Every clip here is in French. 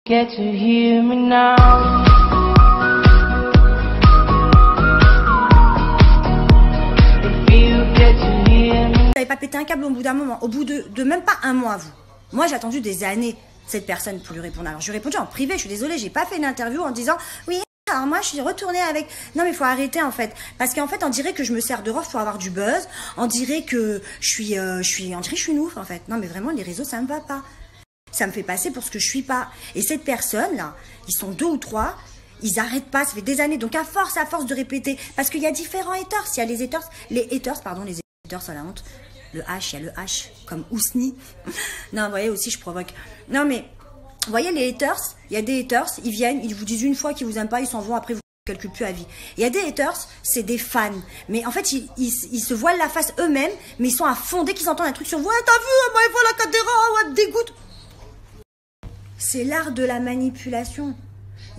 Get to hear me now. If you get to hear me. Vous n'avez pas pété un câble au bout d'un moment, au bout de même pas un mois, vous. Moi, j'ai attendu des années cette personne pour lui répondre. Alors, je lui ai répondu en privé, je suis désolée, j'ai pas fait une interview en disant oui. Alors moi, je suis retournée avec... Non, mais il faut arrêter, en fait. Parce qu'en fait, on dirait que je me sers de ref pour avoir du buzz. On dirait que je suis une ouf, en fait. Non, mais vraiment, les réseaux, ça me va pas. Ça me fait passer pour ce que je suis pas. Et cette personne-là, ils sont 2 ou 3, ils arrêtent pas, ça fait des années. Donc, à force de répéter. Parce qu'il y a différents haters. Il y a les haters, à la honte. Le H, il y a le H, comme Ousni. Non, vous voyez, aussi, je provoque. Non, mais... Vous voyez les haters, il y a des haters, ils viennent, ils vous disent une fois qu'ils vous aiment pas, ils s'en vont, après vous ne calculez plus à vie. Il y a des haters, c'est des fans. Mais en fait, ils se voilent la face eux-mêmes, mais ils sont à fond. Dès qu'ils entendent un truc sur vous, ouais, t'as vu, moi, il voit la caméra, ouais, dégoûte. C'est l'art de la manipulation.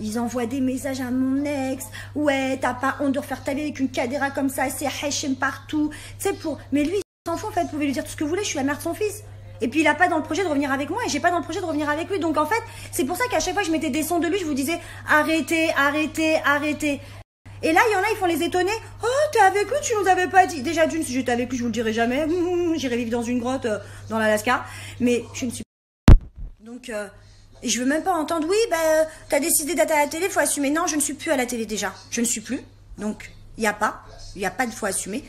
Ils envoient des messages à mon ex. Ouais, t'as pas honte de refaire ta vie avec une caméra comme ça, c'est hachem partout. Tu sais, mais lui, il s'en fout en fait, vous pouvez lui dire tout ce que vous voulez, je suis la mère de son fils. Et puis il a pas dans le projet de revenir avec moi et j'ai pas dans le projet de revenir avec lui. Donc en fait, c'est pour ça qu'à chaque fois je mettais des sons de lui, je vous disais arrêtez, arrêtez, arrêtez. Et là, il y en a, ils font les étonner. Oh, t'es avec lui, tu nous avais pas dit. Déjà d'une, si j'étais avec lui, je vous le dirais jamais. J'irais vivre dans une grotte dans l'Alaska. Mais je ne suis pas. Donc, et je veux même pas entendre, oui, t'as décidé d'être à la télé, faut assumer. Non, je ne suis plus à la télé déjà. Je ne suis plus. Donc, il n'y a pas de faut assumer.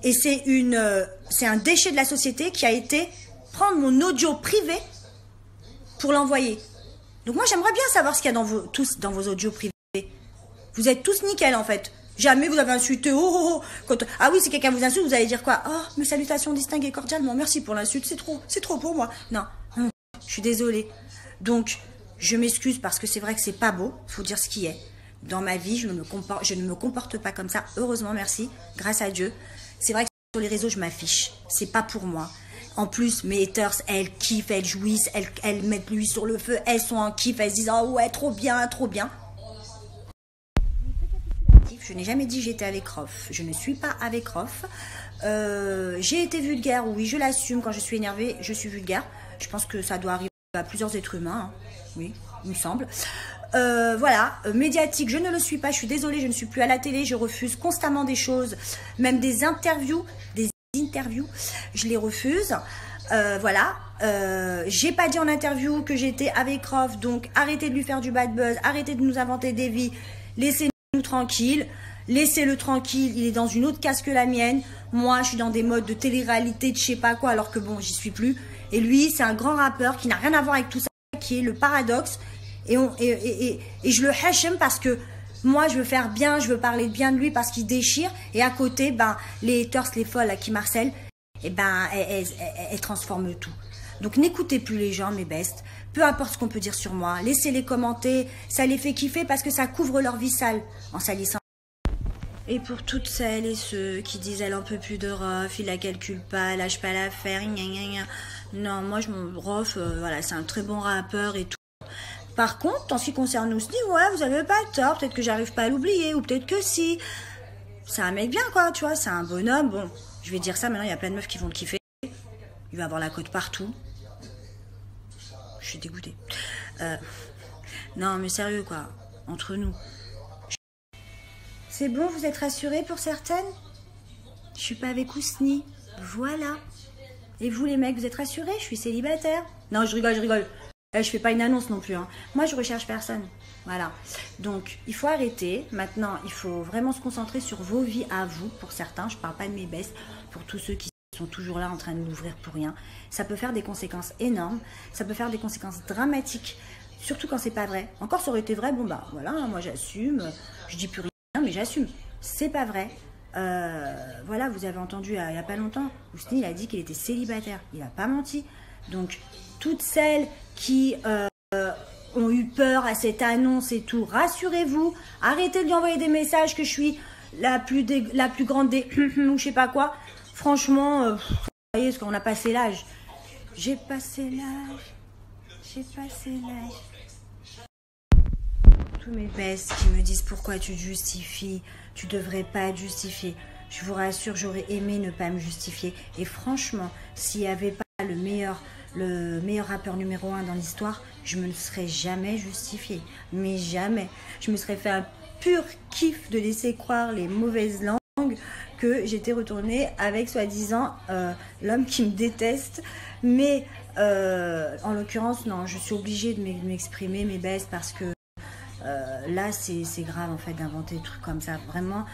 Et c'est un déchet de la société qui a été prendre mon audio privé pour l'envoyer. Donc moi, j'aimerais bien savoir ce qu'il y a tous dans vos audios privés. Vous êtes tous nickel, en fait. Jamais vous avez insulté. Ah oui, si quelqu'un vous insulte, vous allez dire quoi? Oh, mes salutations distinguées cordialement. Merci pour l'insulte, c'est trop pour moi. Non, je suis désolée. Donc, je m'excuse parce que c'est vrai que c'est pas beau. Faut dire ce qui est. Dans ma vie, je ne me comporte pas comme ça. Heureusement, merci. Grâce à Dieu. C'est vrai que sur les réseaux, je m'affiche. C'est pas pour moi. En plus, mes haters, elles kiffent, elles jouissent, elles mettent l'huile sur le feu, elles sont en kiff, elles se disent « Oh ouais, trop bien, trop bien ». Je n'ai jamais dit j'étais avec Rof. Je ne suis pas avec Rof. J'ai été vulgaire, oui, je l'assume. Quand je suis énervée, je suis vulgaire. Je pense que ça doit arriver à plusieurs êtres humains. Hein. Oui, il me semble. Voilà, médiatique, je ne le suis pas, je suis désolée, je ne suis plus à la télé, je refuse constamment des choses, même des interviews, je les refuse. Voilà, j'ai pas dit en interview que j'étais avec Rof, donc arrêtez de lui faire du bad buzz, arrêtez de nous inventer des vies, laissez-nous tranquilles, laissez-le tranquille, il est dans une autre case que la mienne, moi je suis dans des modes de télé-réalité, de je sais pas quoi, alors que bon, j'y suis plus, et lui c'est un grand rappeur qui n'a rien à voir avec tout ça, qui est le paradoxe. Et je le hachem parce que moi, je veux faire bien, je veux parler bien de lui parce qu'il déchire. Et à côté, les haters, les folles là, qui marcellent, elles transforment tout. Donc, n'écoutez plus les gens, mes bestes. Peu importe ce qu'on peut dire sur moi. Laissez-les commenter. Ça les fait kiffer parce que ça couvre leur vie sale en salissant. Et pour toutes celles et ceux qui disent elle en peut plus de Rof, il la calcule pas, elle lâche pas l'affaire, non, moi, Rof, voilà, c'est un très bon rappeur et tout. Par contre, en ce qui concerne Ousni, ouais, vous avez pas tort, peut-être que j'arrive pas à l'oublier, ou peut-être que si. C'est un mec bien, quoi, tu vois, c'est un bonhomme, bon, je vais dire ça, maintenant, il y a plein de meufs qui vont le kiffer. Il va avoir la cote partout. Je suis dégoûtée. Non, mais sérieux, quoi, entre nous. C'est bon, vous êtes rassurés pour certaines? Je suis pas avec Ousni, voilà. Et vous, les mecs, vous êtes rassurés? Je suis célibataire. Non, je rigole. Je fais pas une annonce non plus. Hein. Moi, je recherche personne. Voilà. Donc, il faut arrêter. Maintenant, il faut vraiment se concentrer sur vos vies à vous, pour certains. Je parle pas de mes bestes. Pour tous ceux qui sont toujours là en train de l'ouvrir pour rien. Ça peut faire des conséquences énormes. Ça peut faire des conséquences dramatiques. Surtout quand c'est pas vrai. Encore, ça aurait été vrai. Bon, voilà, moi, j'assume. Je dis plus rien, mais j'assume. C'est pas vrai. Voilà, vous avez entendu il y a pas longtemps. Ousni, il a dit qu'il était célibataire. Il a pas menti. Donc, toutes celles qui ont eu peur à cette annonce et tout, rassurez-vous, arrêtez de lui envoyer des messages que je suis la plus grande des ou je sais pas quoi. Franchement, vous voyez, parce qu'on a passé l'âge. J'ai passé l'âge. Tous mes bestes qui me disent pourquoi tu te justifies, tu devrais pas te justifier. Je vous rassure, j'aurais aimé ne pas me justifier. Et franchement, s'il n'y avait pas le meilleur le meilleur rappeur numéro 1 dans l'histoire, je me serais jamais justifiée. Mais jamais. Je me serais fait un pur kiff de laisser croire les mauvaises langues que j'étais retournée avec soi-disant l'homme qui me déteste. Mais en l'occurrence, non, je suis obligée de m'exprimer, mes baisses, parce que là, c'est grave en fait d'inventer des trucs comme ça. Vraiment,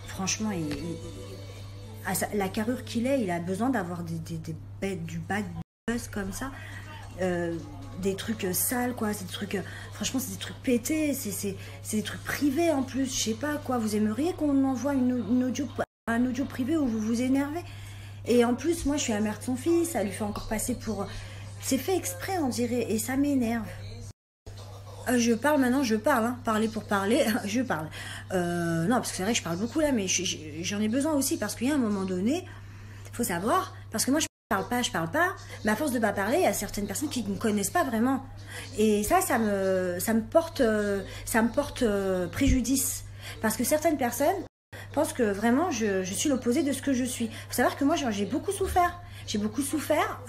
franchement, la carrure qu'il est, il a besoin d'avoir du bad buzz comme ça. Des trucs sales, quoi. C'est des trucs, franchement, c'est des trucs pétés. C'est des trucs privés en plus. Je sais pas quoi. Vous aimeriez qu'on envoie un audio privé où vous vous énervez? Et en plus, moi, je suis la mère de son fils. Ça lui fait encore passer pour. C'est fait exprès, on dirait. Et ça m'énerve. Je parle maintenant, je parle, hein. Parler pour parler, je parle. Non, parce que c'est vrai que je parle beaucoup là, mais j'en ai besoin aussi, parce qu'il y a un moment donné, il faut savoir, parce que moi je parle pas, mais à force de pas parler, il y a certaines personnes qui ne me connaissent pas vraiment. Et ça me porte préjudice. Parce que certaines personnes pensent que vraiment je suis l'opposé de ce que je suis. Il faut savoir que moi j'ai beaucoup souffert. J'ai beaucoup souffert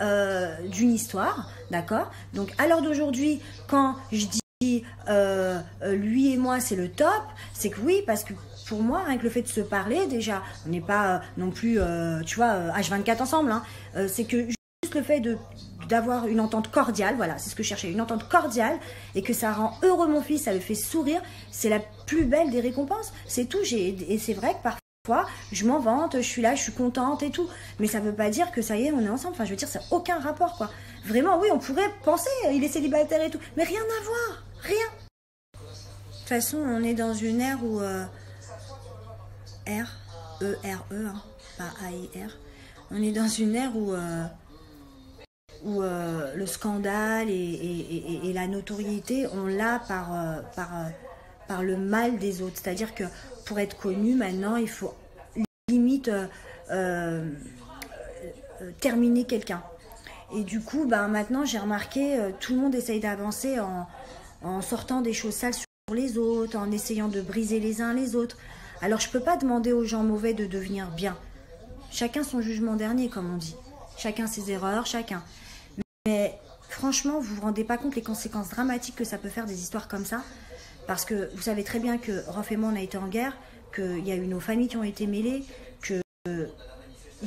d'une histoire, d'accord? Donc à l'heure d'aujourd'hui, quand je dis lui et moi c'est le top, c'est que oui, parce que pour moi, rien que le fait de se parler, déjà, on n'est pas non plus, tu vois, H24 ensemble, hein, c'est que juste le fait d'avoir une entente cordiale, voilà, c'est ce que je cherchais, une entente cordiale, et que ça rend heureux mon fils, ça le fait sourire, c'est la plus belle des récompenses, c'est tout. Et c'est vrai que parfois, je m'en vante, je suis là, je suis contente et tout, mais ça veut pas dire que ça y est, on est ensemble, enfin je veux dire, ça n'a aucun rapport, quoi. Vraiment, oui, on pourrait penser, il est célibataire et tout, mais rien à voir, rien. De toute façon, on est dans une ère où R-E-R-E, hein, pas A-I-R. On est dans une ère où le scandale et la notoriété, on l'a par le mal des autres. C'est-à-dire que pour être connu, maintenant, il faut limite terminer quelqu'un. Et du coup, ben, maintenant, j'ai remarqué, tout le monde essaye d'avancer en sortant des choses sales sur les autres, en essayant de briser les uns les autres. Alors, je ne peux pas demander aux gens mauvais de devenir bien. Chacun son jugement dernier, comme on dit. Chacun ses erreurs, chacun. Mais franchement, vous ne vous rendez pas compte les conséquences dramatiques que ça peut faire des histoires comme ça. Parce que vous savez très bien que Rof et moi, on a été en guerre, qu'il y a eu nos familles qui ont été mêlées, qu'ils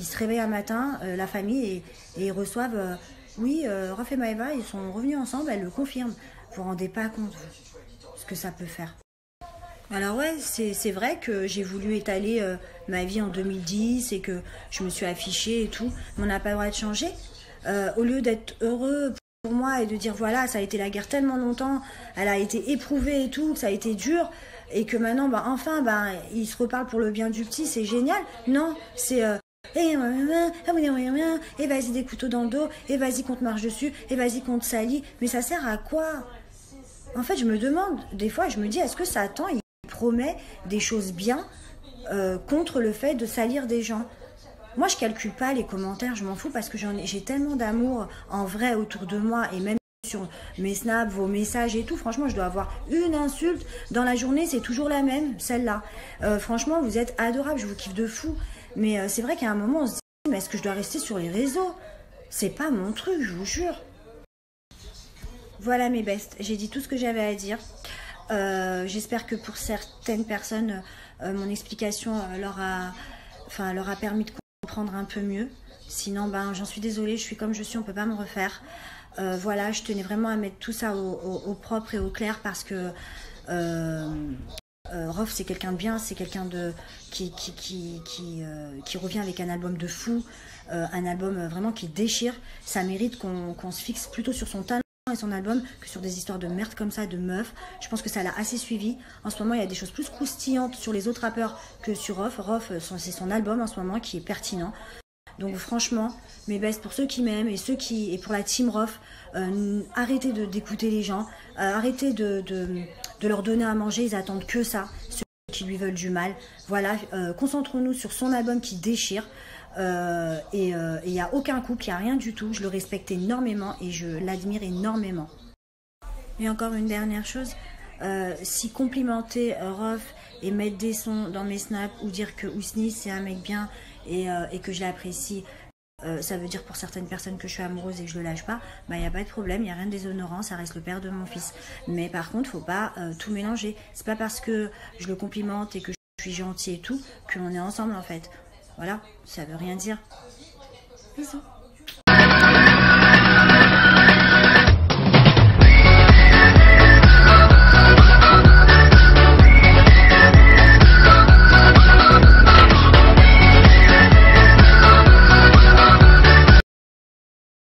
se réveillent un matin, la famille, et ils reçoivent... oui, Rof et Maëva, ils sont revenus ensemble, elle le confirme. Vous ne vous rendez pas compte ce que ça peut faire. Alors ouais, c'est vrai que j'ai voulu étaler ma vie en 2010 et que je me suis affichée et tout, mais on n'a pas le droit de changer. Au lieu d'être heureux pour moi et de dire voilà, ça a été la guerre tellement longtemps, elle a été éprouvée et tout, que ça a été dur, et que maintenant, bah, enfin, bah, ils se reparlent pour le bien du petit, c'est génial. Non, c'est... et vas-y des couteaux dans le dos, et vas-y qu'on te marche dessus, et vas-y qu'on te salit. Mais ça sert à quoi? En fait, je me demande, des fois, je me dis, est-ce que Satan, il promet des choses bien contre le fait de salir des gens? Moi, je calcule pas les commentaires, je m'en fous, parce que j'ai tellement d'amour en vrai autour de moi, et même sur mes snaps, vos messages et tout. Franchement, je dois avoir une insulte dans la journée, c'est toujours la même, celle-là. Franchement, vous êtes adorables, je vous kiffe de fou. Mais c'est vrai qu'à un moment, on se dit, mais est-ce que je dois rester sur les réseaux? C'est pas mon truc, je vous jure. Voilà mes bestes, j'ai dit tout ce que j'avais à dire. J'espère que pour certaines personnes, mon explication leur a permis de comprendre un peu mieux. Sinon, ben, j'en suis désolée, je suis comme je suis, on peut pas me refaire. Voilà, je tenais vraiment à mettre tout ça au propre et au clair, parce que Rof, c'est quelqu'un de bien, c'est quelqu'un qui revient avec un album de fou, un album vraiment qui déchire. Ça mérite qu'on se fixe plutôt sur son talent et son album que sur des histoires de merde comme ça, de meufs. Je pense que ça l'a assez suivi. En ce moment, il y a des choses plus croustillantes sur les autres rappeurs que sur Rof. Rof, c'est son album en ce moment qui est pertinent. Donc franchement, mes bestes, pour ceux qui m'aiment et pour la team Rof, arrêtez d'écouter les gens, arrêtez de leur donner à manger, ils attendent que ça, ceux qui lui veulent du mal. Voilà, concentrons-nous sur son album qui déchire. Et il n'y a aucun couple, il n'y a rien du tout. Je le respecte énormément et je l'admire énormément. Et encore une dernière chose, si complimenter Rof et mettre des sons dans mes snaps ou dire que Ousni c'est un mec bien et que je l'apprécie, ça veut dire pour certaines personnes que je suis amoureuse et que je le lâche pas, bah il n'y a pas de problème, il n'y a rien de déshonorant, ça reste le père de mon fils. Mais par contre, faut pas tout mélanger. C'est pas parce que je le complimente et que je suis gentille et tout qu'on est ensemble en fait. Voilà, ça veut rien dire. Bisous.